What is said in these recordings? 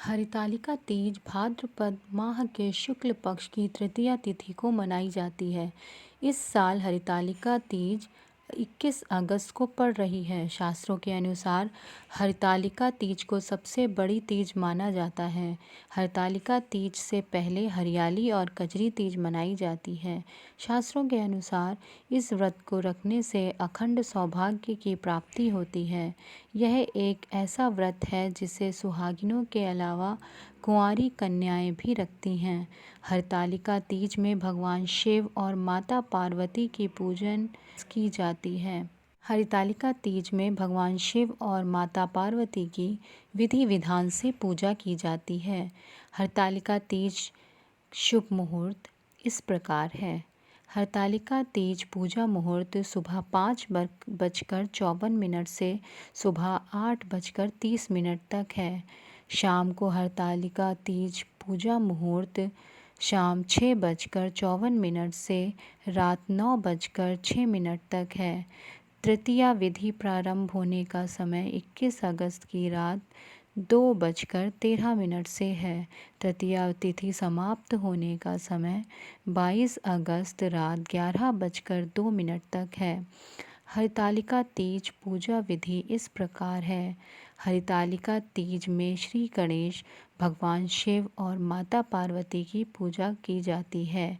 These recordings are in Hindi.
हरितालिका तीज भाद्रपद माह के शुक्ल पक्ष की तृतीया तिथि को मनाई जाती है। इस साल हरितालिका तीज 21 अगस्त को पड़ रही है। शास्त्रों के अनुसार हरितालिका तीज को सबसे बड़ी तीज माना जाता है। हरितालिका तीज से पहले हरियाली और कजरी तीज मनाई जाती है। शास्त्रों के अनुसार इस व्रत को रखने से अखंड सौभाग्य की प्राप्ति होती है। यह एक ऐसा व्रत है जिसे सुहागिनों के अलावा कुंवारी कन्याएं भी रखती हैं। हरितालिका तीज में भगवान शिव और माता पार्वती की पूजन की जाती है। हरितालिका तीज में भगवान शिव और माता पार्वती की विधि विधान से पूजा की जाती है। हरितालिका तीज शुभ मुहूर्त इस प्रकार है। हरितालिका तीज पूजा मुहूर्त सुबह 5:54 से सुबह 8:30 तक है। शाम को हरितालिका तीज पूजा मुहूर्त शाम 6:54 से रात 9:06 तक है। तृतीया विधि प्रारंभ होने का समय 21 अगस्त की रात 2:13 से है। तृतीया तिथि समाप्त होने का समय 22 अगस्त रात 11:02 तक है। हरितालिका तीज पूजा विधि इस प्रकार है। हरितालिका तीज में श्री गणेश, भगवान शिव और माता पार्वती की पूजा की जाती है।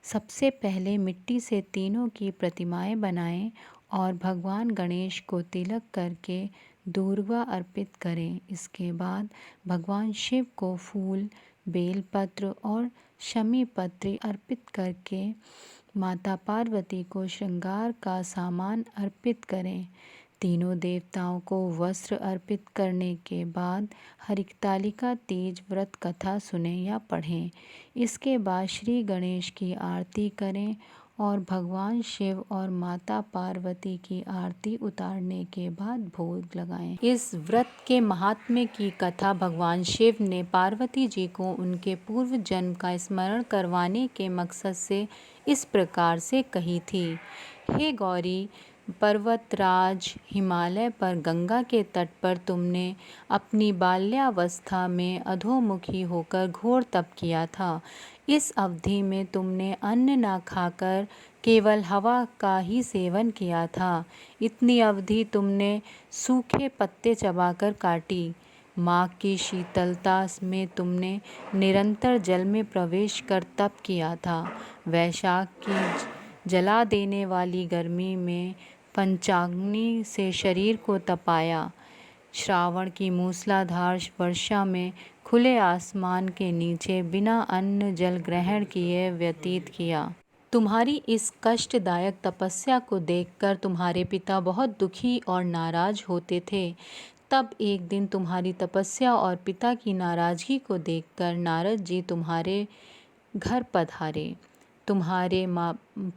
सबसे पहले मिट्टी से तीनों की प्रतिमाएं बनाएं और भगवान गणेश को तिलक करके दूर्वा अर्पित करें। इसके बाद भगवान शिव को फूल, बेलपत्र और शमी पत्र अर्पित करके माता पार्वती को श्रृंगार का सामान अर्पित करें। तीनों देवताओं को वस्त्र अर्पित करने के बाद हरितालिका तीज व्रत कथा सुने या पढ़ें। इसके बाद श्री गणेश की आरती करें और भगवान शिव और माता पार्वती की आरती उतारने के बाद भोग लगाएं। इस व्रत के महात्म्य की कथा भगवान शिव ने पार्वती जी को उनके पूर्व जन्म का स्मरण करवाने के मकसद से इस प्रकार से कही थी। हे गौरी, पर्वतराज हिमालय पर गंगा के तट पर तुमने अपनी बाल्यावस्था में अधोमुखी होकर घोर तप किया था। इस अवधि में तुमने अन्न न खाकर केवल हवा का ही सेवन किया था। इतनी अवधि तुमने सूखे पत्ते चबाकर काटी। माघ की शीतलता में तुमने निरंतर जल में प्रवेश कर तप किया था। वैशाख की जला देने वाली गर्मी में पंचाग्नि से शरीर को तपाया। श्रावण की मूसलाधार वर्षा में खुले आसमान के नीचे बिना अन्न जल ग्रहण किए व्यतीत किया। तुम्हारी इस कष्टदायक तपस्या को देखकर तुम्हारे पिता बहुत दुखी और नाराज होते थे। तब एक दिन तुम्हारी तपस्या और पिता की नाराजगी को देखकर नारद जी तुम्हारे घर पधारे। तुम्हारे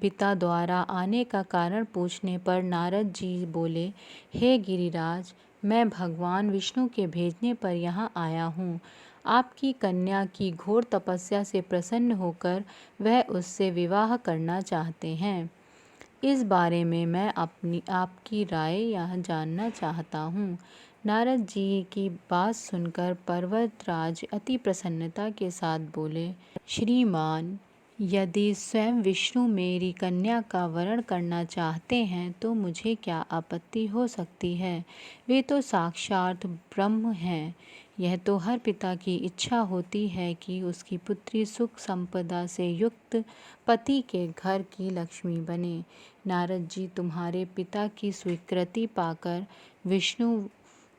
पिता द्वारा आने का कारण पूछने पर नारद जी बोले, हे गिरिराज, मैं भगवान विष्णु के भेजने पर यहाँ आया हूँ। आपकी कन्या की घोर तपस्या से प्रसन्न होकर वह उससे विवाह करना चाहते हैं। इस बारे में मैं आपकी राय यहाँ जानना चाहता हूँ। नारद जी की बात सुनकर पर्वतराज अति प्रसन्नता के साथ बोले, श्रीमान, यदि स्वयं विष्णु मेरी कन्या का वरण करना चाहते हैं तो मुझे क्या आपत्ति हो सकती है। वे तो साक्षात ब्रह्म हैं। यह तो हर पिता की इच्छा होती है कि उसकी पुत्री सुख संपदा से युक्त पति के घर की लक्ष्मी बने। नारद जी तुम्हारे पिता की स्वीकृति पाकर विष्णु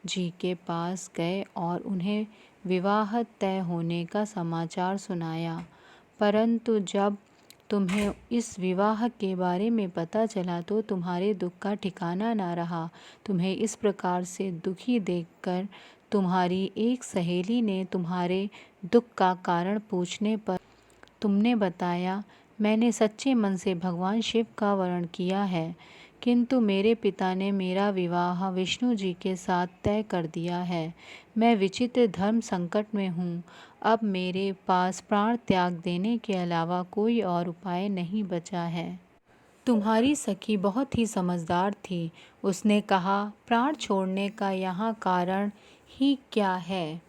जी के पास गए और उन्हें विवाह तय होने का समाचार सुनाया। परंतु जब तुम्हें इस विवाह के बारे में पता चला तो तुम्हारे दुख का ठिकाना ना रहा। तुम्हें इस प्रकार से दुखी देखकर तुम्हारी एक सहेली ने तुम्हारे दुख का कारण पूछने पर तुमने बताया, मैंने सच्चे मन से भगवान शिव का वरण किया है, किंतु मेरे पिता ने मेरा विवाह विष्णु जी के साथ तय कर दिया है। मैं विचित्र धर्म संकट में हूँ। अब मेरे पास प्राण त्याग देने के अलावा कोई और उपाय नहीं बचा है। तुम्हारी सखी बहुत ही समझदार थी। उसने कहा, प्राण छोड़ने का यहाँ कारण ही क्या है।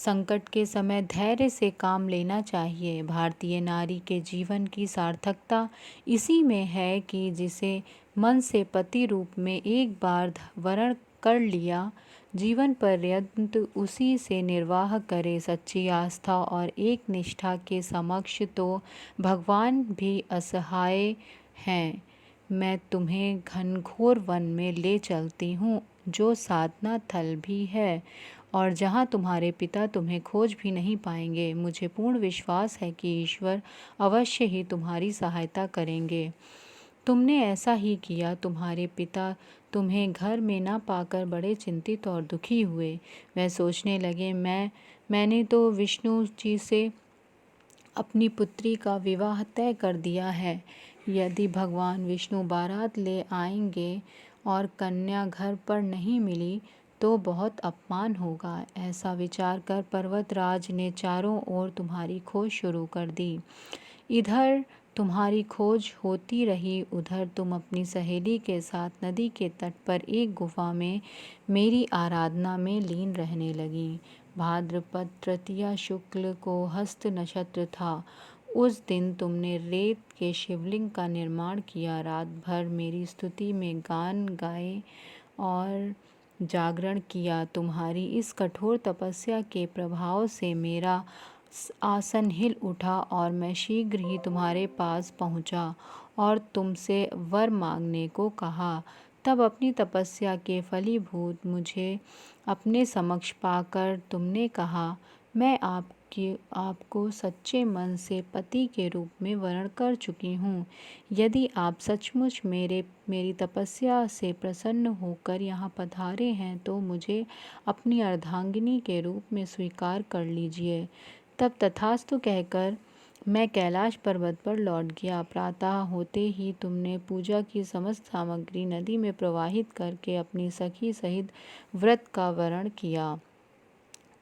संकट के समय धैर्य से काम लेना चाहिए। भारतीय नारी के जीवन की सार्थकता इसी में है कि जिसे मन से पति रूप में एक बार वरण कर लिया, जीवन पर्यंत उसी से निर्वाह करे। सच्ची आस्था और एक निष्ठा के समक्ष तो भगवान भी असहाय हैं। मैं तुम्हें घनघोर वन में ले चलती हूँ, जो साधना थल भी है और जहाँ तुम्हारे पिता तुम्हें खोज भी नहीं पाएंगे। मुझे पूर्ण विश्वास है कि ईश्वर अवश्य ही तुम्हारी सहायता करेंगे। तुमने ऐसा ही किया। तुम्हारे पिता तुम्हें घर में ना पाकर बड़े चिंतित और दुखी हुए। वह सोचने लगे, मैंने तो विष्णु जी से अपनी पुत्री का विवाह तय कर दिया है। यदि भगवान विष्णु बारात ले आएंगे और कन्या घर पर नहीं मिली तो बहुत अपमान होगा। ऐसा विचार कर पर्वतराज ने चारों ओर तुम्हारी खोज शुरू कर दी। इधर तुम्हारी खोज होती रही, उधर तुम अपनी सहेली के साथ नदी के तट पर एक गुफा में मेरी आराधना में लीन रहने लगी। भाद्रपद तृतीया शुक्ल को हस्त नक्षत्र था। उस दिन तुमने रेत के शिवलिंग का निर्माण किया, रात भर मेरी स्तुति में गान गाए और जागरण किया। तुम्हारी इस कठोर तपस्या के प्रभाव से मेरा आसन हिल उठा और मैं शीघ्र ही तुम्हारे पास पहुंचा और तुमसे वर मांगने को कहा। तब अपनी तपस्या के फलीभूत मुझे अपने समक्ष पाकर तुमने कहा, मैं आपको सच्चे मन से पति के रूप में वरण कर चुकी हूँ। यदि आप सचमुच मेरी तपस्या से प्रसन्न होकर यहाँ पधारे हैं तो मुझे अपनी अर्धांगिनी के रूप में स्वीकार कर लीजिए। तब तथास्तु कहकर मैं कैलाश पर्वत पर लौट गया। प्रातः होते ही तुमने पूजा की समस्त सामग्री नदी में प्रवाहित करके अपनी सखी सहित व्रत का वरण किया।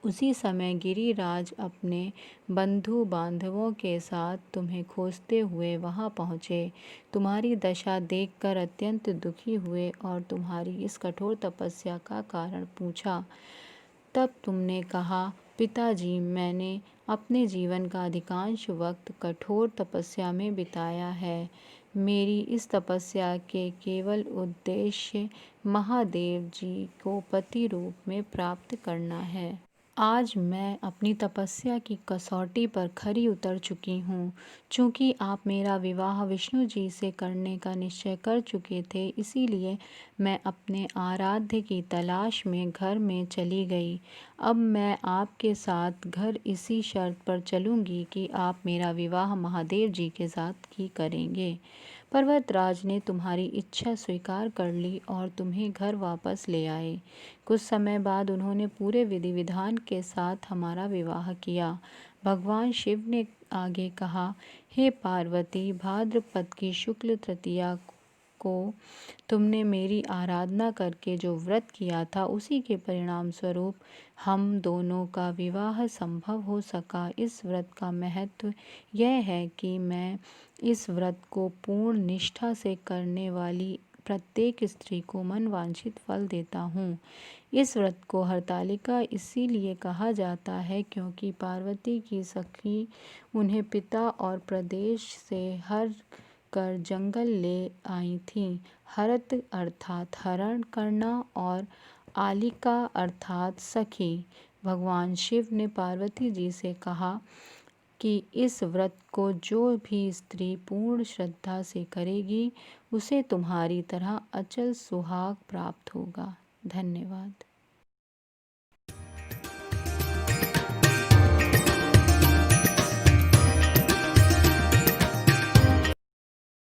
उसी समय गिरिराज अपने बंधु बांधवों के साथ तुम्हें खोजते हुए वहां पहुँचे। तुम्हारी दशा देखकर अत्यंत दुखी हुए और तुम्हारी इस कठोर तपस्या का कारण पूछा। तब तुमने कहा, पिताजी, मैंने अपने जीवन का अधिकांश वक्त कठोर तपस्या में बिताया है। मेरी इस तपस्या के केवल उद्देश्य महादेव जी को पति रूप में प्राप्त करना है। आज मैं अपनी तपस्या की कसौटी पर खरी उतर चुकी हूँ। चूँकि आप मेरा विवाह विष्णु जी से करने का निश्चय कर चुके थे, इसीलिए मैं अपने आराध्य की तलाश में घर में चली गई। अब मैं आपके साथ घर इसी शर्त पर चलूँगी कि आप मेरा विवाह महादेव जी के साथ ही करेंगे। पर्वतराज ने तुम्हारी इच्छा स्वीकार कर ली और तुम्हें घर वापस ले आए। कुछ समय बाद उन्होंने पूरे विधि विधान के साथ हमारा विवाह किया। भगवान शिव ने आगे कहा, हे पार्वती, भाद्रपद की शुक्ल तृतीया को तुमने मेरी आराधना करके जो व्रत किया था, उसी के परिणाम स्वरूप हम दोनों का विवाह संभव हो सका। इस व्रत का महत्व यह है कि मैं इस व्रत को पूर्ण निष्ठा से करने वाली प्रत्येक स्त्री को मनवांछित फल देता हूँ। इस व्रत को हरतालिका इसीलिए कहा जाता है क्योंकि पार्वती की सखी उन्हें पिता और प्रदेश से हर कर जंगल ले आई थीं। हरत अर्थात हरण करना और आलिका अर्थात सखी। भगवान शिव ने पार्वती जी से कहा कि इस व्रत को जो भी स्त्री पूर्ण श्रद्धा से करेगी, उसे तुम्हारी तरह अचल सुहाग प्राप्त होगा। धन्यवाद।